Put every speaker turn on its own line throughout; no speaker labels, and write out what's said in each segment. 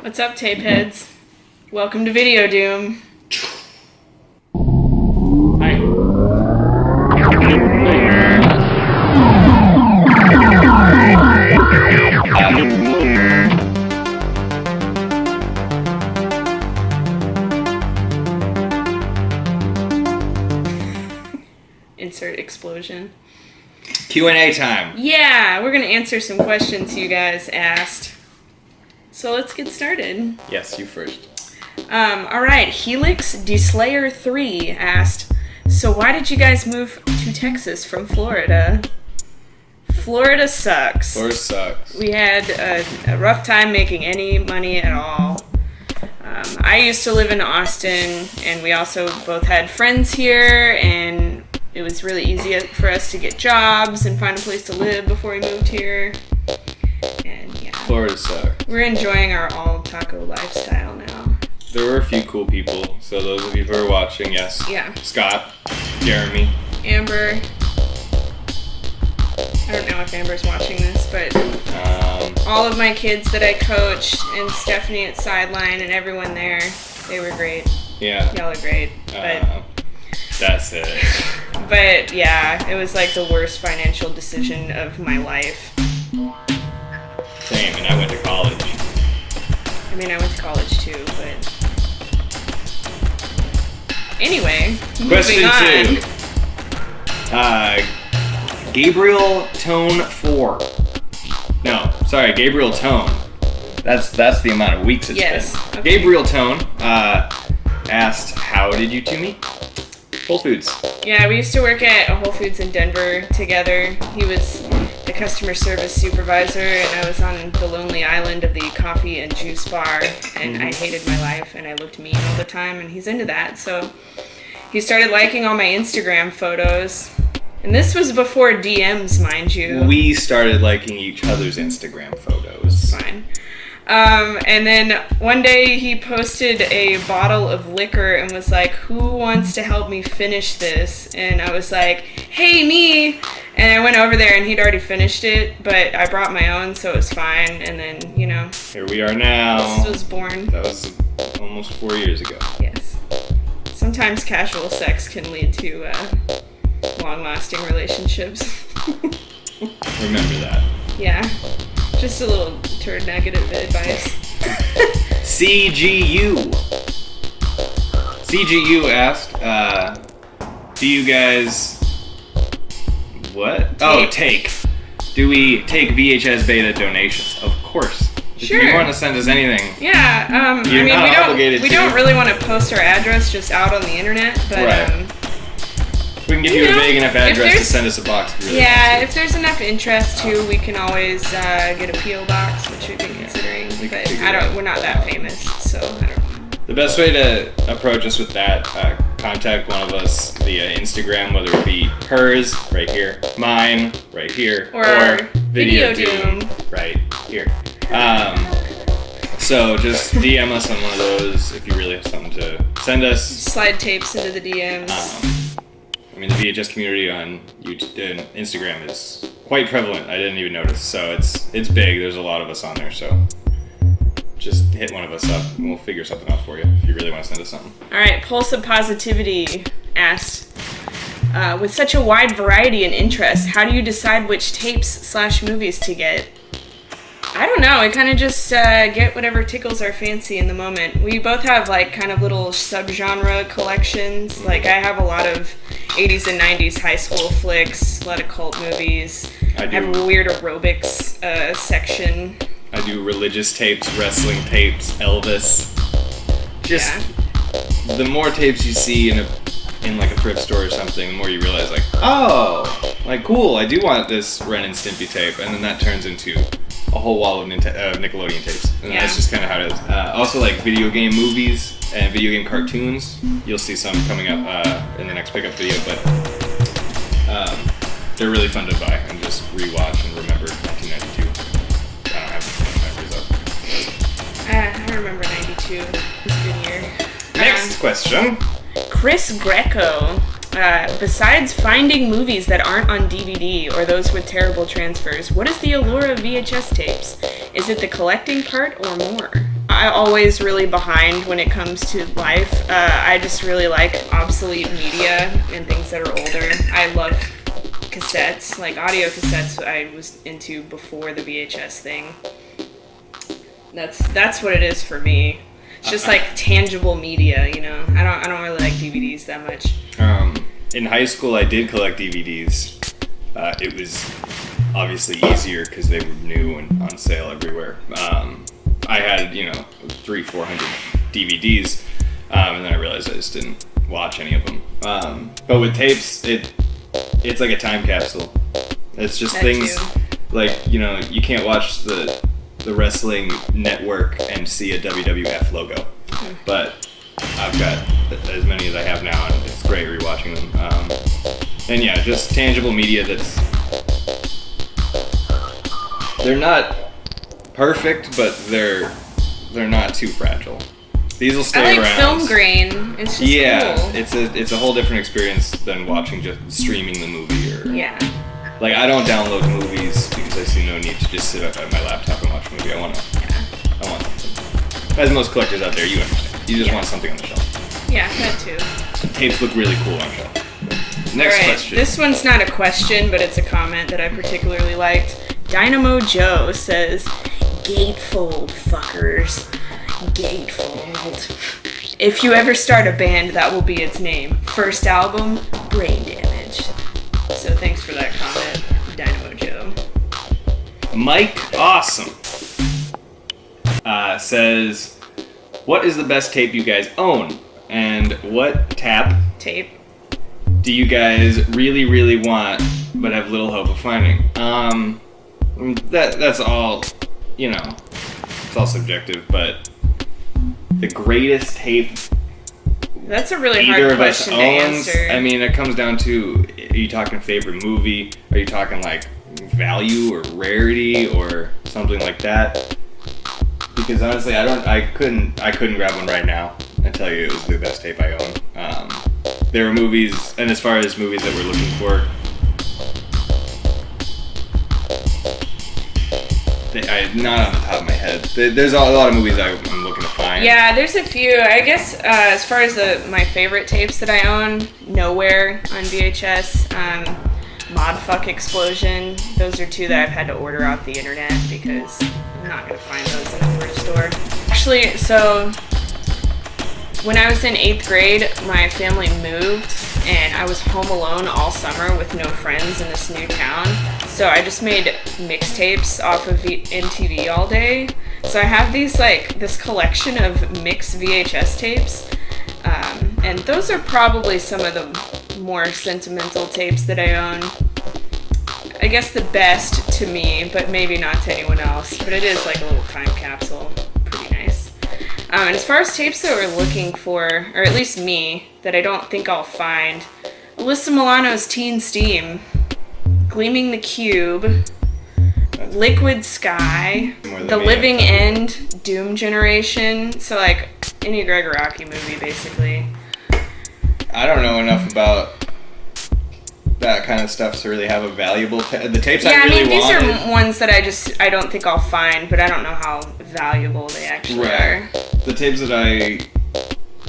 What's up, tape heads? Welcome to Video Doom.
Hi.
Insert explosion.
Q&A time.
Yeah, we're gonna answer some questions you guys asked. So let's get started.
Yes, you first.
Alright, Helix Deslayer 3 asked, so why did you guys move to Texas from Florida? Florida sucks.
Florida sucks.
We had a rough time making any money at all. I used to live in Austin, and we also both had friends here, and it was really easy for us to get jobs and find a place to live before we moved here. And yeah.
Florida sucks.
We're enjoying our all-taco lifestyle now.
There were a few cool people, so those of you who are watching, yes.
Yeah.
Scott, Jeremy.
Amber. I don't know if Amber's watching this, but all of my kids that I coached, and Stephanie at Sideline, and everyone there, they were great.
Yeah.
Y'all are great. But
that's it.
But yeah, it was like the worst financial decision of my life.
Same, and I went to college.
I mean, I went to college too, but... Anyway,
Question
moving on.
2. Gabriel Tone 4. No, sorry, Gabriel Tone. That's the amount of weeks it's
Yes.
been.
Okay.
Gabriel Tone asked, how did you two meet? Whole Foods.
Yeah, we used to work at a Whole Foods in Denver together. He was the customer service supervisor, and I was on the lonely island of the coffee and juice bar, and I hated my life, and I looked mean all the time, and he's into that, so he started liking all my Instagram photos, and this was before DMs, mind you.
We started liking each other's Instagram photos.
Fine. And then one day he posted a bottle of liquor and was like, who wants to help me finish this? And I was like, hey, me! And I went over there and he'd already finished it, but I brought my own, so it was fine. And then, you know,
Here we are now.
this was born.
That was almost 4 years ago.
Yes. Sometimes casual sex can lead to long-lasting relationships.
Remember that.
Yeah. Just a little turd negative advice.
CGU. CGU asked, do you guys... What? Take. Do we take VHS beta donations? Of course.
Sure.
If you want to send us anything.
Yeah,
You're not obligated
we
to.
don't really want to post our address just out on the internet, but
Right. We can give you a vague enough address to send us a box. If you really want to.
if there's enough interest too, we can always get a PO box, which we've been considering.
We can
But
figure it out.
we're not that famous, so I don't know.
The best way to approach us with that, contact one of us via Instagram, whether it be hers, right here, mine, right here,
Or
Video
Video Doom.
right here. So just DM us on one of those if you really have something to send us.
Slide tapes into the DMs.
I mean, the VHS community on YouTube and Instagram is quite prevalent. I didn't even notice. So it's big. There's a lot of us on there. So just hit one of us up and we'll figure something out for you if you really want to send us something.
All right, Pulse of Positivity asked, with such a wide variety and interest, how do you decide which tapes/movies to get? I don't know. I kind of just get whatever tickles our fancy in the moment. We both have like kind of little subgenre collections. Like I have a lot of 80s and 90s high school flicks, a lot of cult movies. I have a weird aerobics section.
I do religious tapes, wrestling tapes, Elvis. Just the more tapes you see in like a thrift store or something, the more you realize like, oh, like cool, I do want this Ren and Stimpy tape, and then that turns into a whole wall of Nickelodeon tapes, and that's just kind of how it is. Also, like video game movies and video game cartoons, you'll see some coming up in the next pickup video, but they're really fun to buy and just rewatch and remember 1992. I don't have any memories of.
I remember 92. It was a good year.
Next question.
Chris Greco. Besides finding movies that aren't on DVD or those with terrible transfers, what is the allure of VHS tapes? Is it the collecting part or more? always really behind when it comes to life. I just really like obsolete media and things that are older. I love cassettes, like audio cassettes. I was into before the VHS thing. That's what it is for me. It's just like tangible media, you know. I don't really like DVDs that much.
In high school, I did collect DVDs. It was obviously easier because they were new and on sale everywhere. I had, 300-400 DVDs, and then I realized I just didn't watch any of them. But with tapes, it's like a time capsule. It's just
That
things
too.
like, you can't watch the wrestling network and see a WWF logo. But I've got as many as I have now, and it's great rewatching them. And yeah, just tangible media they're not perfect, but they're not too fragile. These will stay
I like
around.
film grain. It's just cool.
it's a whole different experience than watching just streaming the movie or
Yeah.
like I don't download movies because I see no need to just sit at my laptop and watch a movie. I want something. As most collectors out there, you just want something on the shelf.
Yeah, that too.
Tapes look really cool on shelf. Next question.
This one's not a question, but it's a comment that I particularly liked. Dynamo Joe says, "Gatefold, fuckers. Gatefold. If you ever start a band, that will be its name. First album, Brain Damage." So thanks for that comment, Dynamo Joe.
Mike Awesome says, "What is the best tape you guys own? And what tape do you guys really, really want but have little hope of finding?" That's all, it's all subjective, but the greatest tape
That's a really
either
hard
of us
question to
owns,
answer.
I mean, it comes down to, are you talking favorite movie? Are you talking like value or rarity or something like that? Because honestly, I couldn't grab one right now and tell you it was the best tape I own. There were movies, and as far as movies that we're looking for, not on the top of my head. There's a lot of movies I'm looking to find.
Yeah, there's a few. I guess as far as my favorite tapes that I own, Nowhere on VHS, Modfuck Explosion. Those are two that I've had to order off the internet because I'm not going to find those in a thrift store. Actually, so when I was in 8th grade, my family moved and I was home alone all summer with no friends in this new town. So I just made mixtapes off of MTV all day. So I have this collection of mixed VHS tapes. And those are probably some of the more sentimental tapes that I own. I guess the best to me, but maybe not to anyone else. But it is like a little time capsule. Pretty nice. And as far as tapes that we're looking for, or at least me, that I don't think I'll find, Alyssa Milano's Teen Steam, Gleaming the Cube, Liquid Sky, The Living End, Doom Generation. So like any Greg Araki movie, basically.
I don't know enough about that kind of stuff to really have a valuable the tapes I really
these
wanted.
are ones that I don't think I'll find, but I don't know how valuable they actually are.
The tapes that I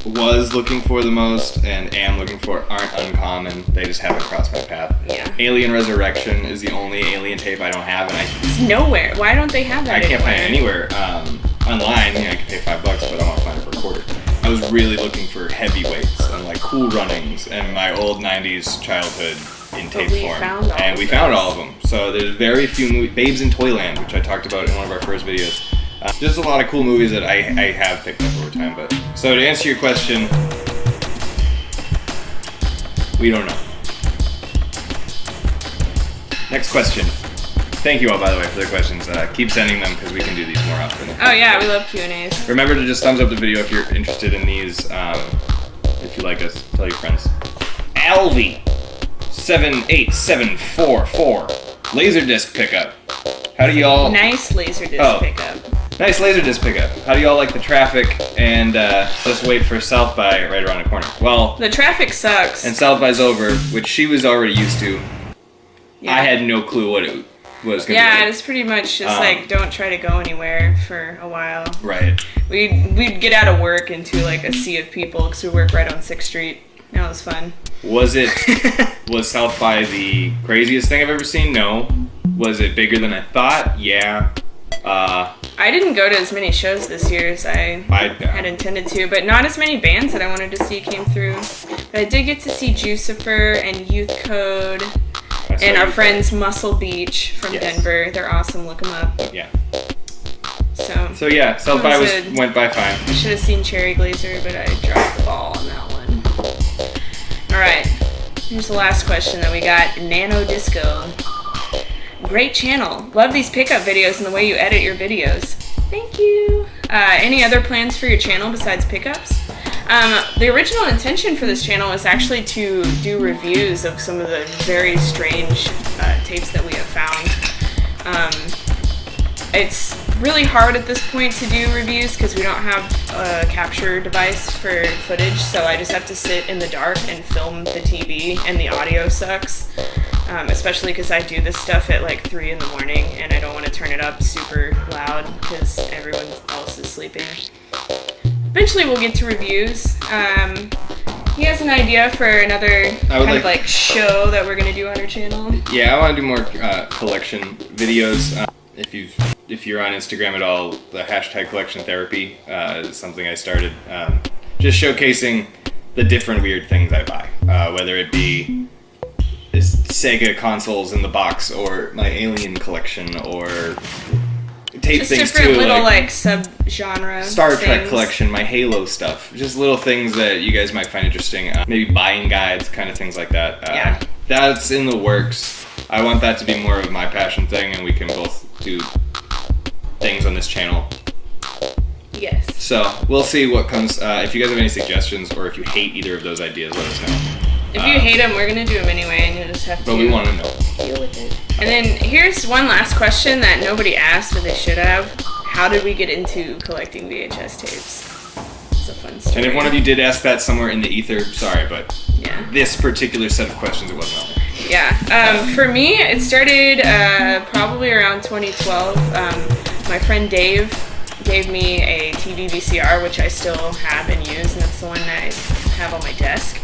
was looking for the most and am looking for aren't uncommon. They just haven't crossed my path.
Yeah.
Alien Resurrection is the only Alien tape I don't have, and
It's nowhere. Why don't they have that
I can't find it anywhere. Online, I can pay $5, but I want to find it for a quarter. I was really looking for heavyweights and like Cool Runnings and my old 90s childhood in tape form. And we found all of them. So there's very few movies. Babes in Toyland, which I talked about in one of our first videos. There's a lot of cool movies that I have picked up over time. But so to answer your question, we don't know. Next question. Thank you all, by the way, for the questions. Keep sending them because we can do these more often.
Oh yeah, we love Q&As.
Remember to just thumbs up the video if you're interested in these. If you like us, tell your friends. Alvy78744 Laserdisc pickup. How do y'all?
Nice Laserdisc pickup.
Nice Laserdisc pickup. How do y'all like the traffic and just wait for South by right around the corner? Well,
the traffic sucks.
And South by's over, which she was already used to.
Yeah.
I had no clue what what it's gonna be.
Yeah, it's pretty much just like don't try to go anywhere for a while.
Right.
We'd get out of work into like a sea of people because we work right on 6th Street. That was fun.
Was South by the craziest thing I've ever seen? No. Was it bigger than I thought? Yeah.
I didn't go to as many shows this year as I had intended to, but not as many bands that I wanted to see came through. But I did get to see Jucifer and Youth Code and our friends Muscle Beach from Denver. They're awesome. Look them up.
Yeah.
So
yeah, South by went by fine.
I should have seen Cherry Glazer, but I dropped the ball on that one. All right. Here's the last question that we got. Nano Disco. Great channel. Love these pickup videos and the way you edit your videos. Thank you. Any other plans for your channel besides pickups? The original intention for this channel was actually to do reviews of some of the very strange tapes that we have found. It's really hard at this point to do reviews because we don't have a capture device for footage, so I just have to sit in the dark and film the TV, and the audio sucks. Especially because I do this stuff at like 3 in the morning and I don't want to turn it up super loud because everyone else is sleeping. Eventually we'll get to reviews. He has an idea for another kind of like show that we're going to do on our channel.
Yeah, I want to do more collection videos. If you're on Instagram at all, the hashtag collection therapy is something I started. Just showcasing the different weird things I buy, whether it be Sega consoles in the box, or my Alien collection, or tape
just
things
different
too,
little like sub-genre
Star Trek
things.
collection, my Halo stuff, just little things that you guys might find interesting. Maybe buying guides, kind of things like that.
Yeah.
That's in the works. I want that to be more of my passion thing, and we can both do things on this channel.
Yes.
So we'll see what comes. If you guys have any suggestions, or if you hate either of those ideas, let us know.
If you hate them, we're going to do them anyway, and you'll just have to
But we want to know.
deal with it. And then here's one last question that nobody asked, but they should have. How did we get into collecting VHS tapes? It's a fun story.
And if one of you did ask that somewhere in the ether, sorry, but
yeah.
This particular set of questions, it wasn't out there.
Yeah. For me, it started probably around 2012. My friend Dave gave me a TV VCR, which I still have and use, and that's the one that I have on my desk.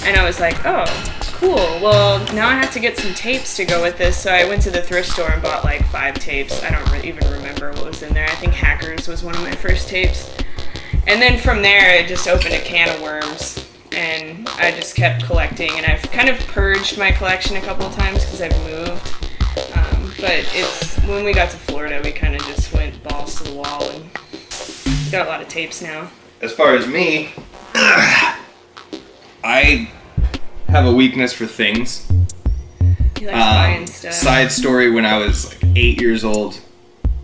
And I was like, oh, cool. Well, now I have to get some tapes to go with this. So I went to the thrift store and bought like 5 tapes. I don't even remember what was in there. I think Hackers was one of my first tapes. And then from there, it just opened a can of worms. And I just kept collecting. And I've kind of purged my collection a couple of times because I've moved. But it's when we got to Florida, we kind of just went balls to the wall and got a lot of tapes now.
As far as me, I have a weakness for things.
He likes buying stuff.
Side story, when I was like 8 years old,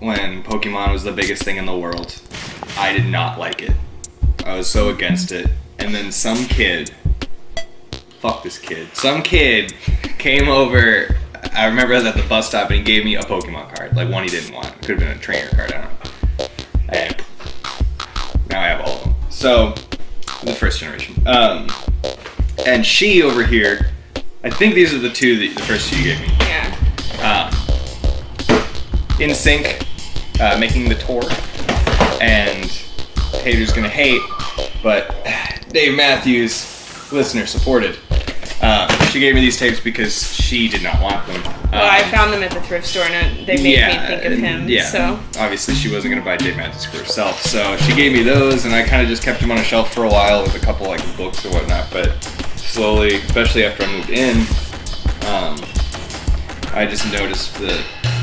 when Pokemon was the biggest thing in the world, I did not like it. I was so against it. And then some kid came over, I remember I was at the bus stop, and he gave me a Pokemon card, like one he didn't want. It could have been a trainer card, I don't know. And now I have all of them. So, the first generation. And she over here, I think these are the first two you gave me.
Yeah.
In Sync, making the tour, and haters gonna hate, but Dave Matthews, listener supported. She gave me these tapes because she did not want them.
Well, I found them at the thrift store, and they made me think of him.
Yeah.
So
Obviously, she wasn't gonna buy Dave Matthews for herself, so she gave me those, and I kind of just kept them on a shelf for a while with a couple like books or whatnot. But slowly, especially after I moved in, I just noticed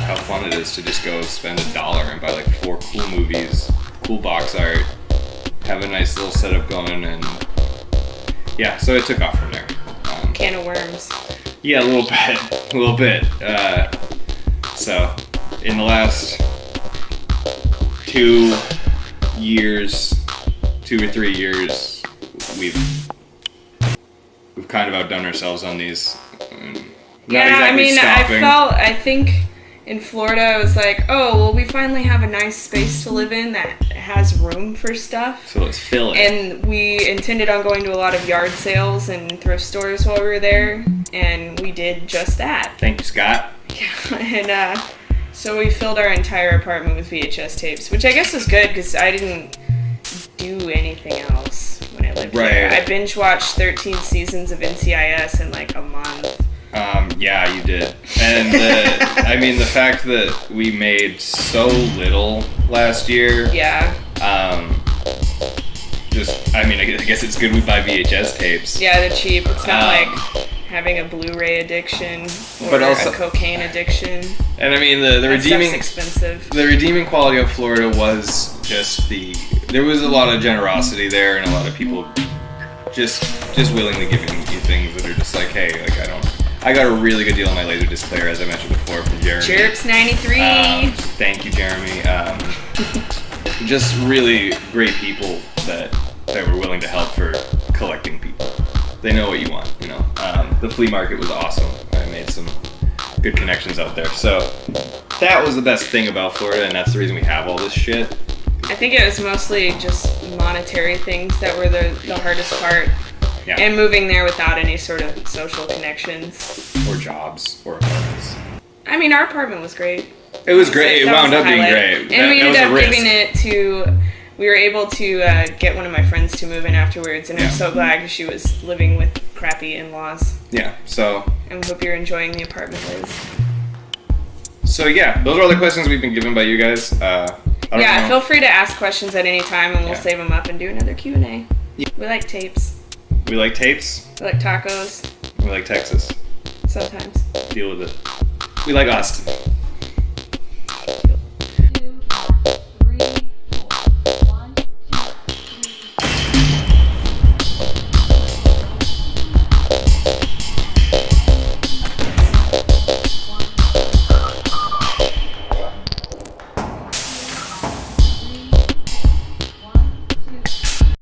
how fun it is to just go spend $1 and buy like 4 cool movies, cool box art, have a nice little setup going, and yeah, so it took off from there.
can of worms.
Yeah, a little bit. So, in the last 2 or 3 years, we've kind of outdone ourselves on these.
I think in Florida, I was like, oh, well, we finally have a nice space to live in that has room for stuff.
So let's fill it.
And we intended on going to a lot of yard sales and thrift stores while we were there, and we did just that.
Thank you, Scott.
And so we filled our entire apartment with VHS tapes, which I guess was good because I didn't do anything else when I lived there. I binge watched 13 seasons of NCIS in like a month.
Yeah, you did. And I mean, the fact that we made so little last year.
Yeah.
I guess it's good we buy VHS tapes.
Yeah, they're cheap. It's not like having a Blu-ray addiction or
but also,
a cocaine addiction.
And I mean, the redeeming
expensive.
The redeeming quality of Florida was just there was a lot of generosity there, and a lot of people just willingly giving you things that are just like, hey, like I got a really good deal on my Laserdisc player, as I mentioned before, from Jeremy.
Jerks 93.
Thank you, Jeremy. Just really great people that were willing to help for collecting people. They know what you want, you know. The flea market was awesome. I made some good connections out there. So that was the best thing about Florida, and that's the reason we have all this shit.
I think it was mostly just monetary things that were the hardest part.
Yeah.
And moving there without any sort of social connections.
Or jobs, or apartments.
I mean, our apartment was great.
It was great. It wound up being great.
And we ended up giving it to... We were able to get one of my friends to move in afterwards, and I'm so glad because she was living with crappy in-laws.
Yeah, so...
And we hope you're enjoying the apartment, Liz.
So yeah, those are all the questions we've been given by you guys.
Feel free to ask questions at any time, and we'll save them up and do another Q&A. Yeah. We like tapes.
We like tapes.
We like tacos.
We like Texas.
Sometimes.
Deal with it. We like Austin.